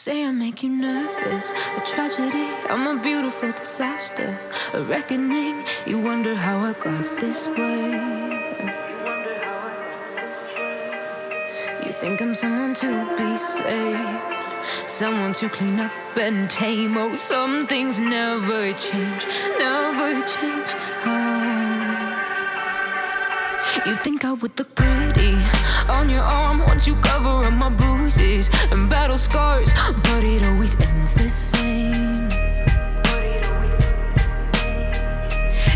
Say I make you nervous, a tragedy, I'm a beautiful disaster, a reckoning, you wonder how I got this way. You think I'm someone to be saved, someone to clean up and tame. Oh, some things never change, never change. You think I would look pretty on your arm once you cover up my bruises and battle scars, but it always ends the same.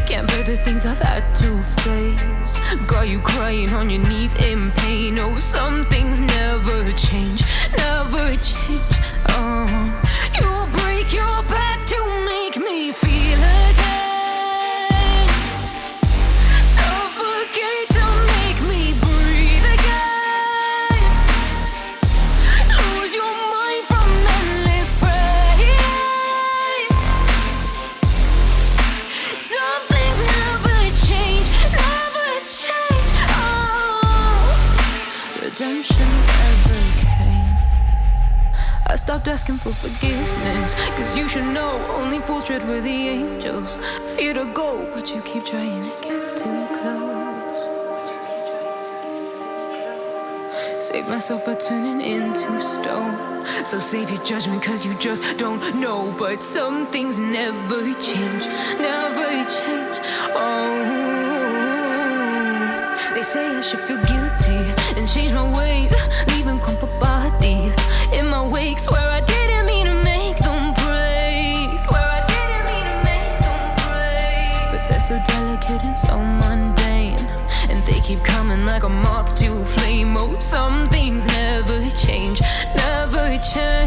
Can't bear the things I've had to face, got you crying on your knees in pain. Oh, some things never change, never change. Oh, you'll break your back to make me feel again. I stopped asking for forgiveness, cause you should know only fools tread where the angels fear to go, but you keep trying to get too close. Save myself by turning into stone, so save your judgment cause you just don't know. But some things never change, never change. Oh, they say I should feel guilty and change my ways, leaving crumpled bodies in my wake. Swear I didn't mean to make them break, swear I didn't mean to make them break. But they're so delicate and so mundane, and they keep coming like a moth to a flame. Oh, some things never change, never change.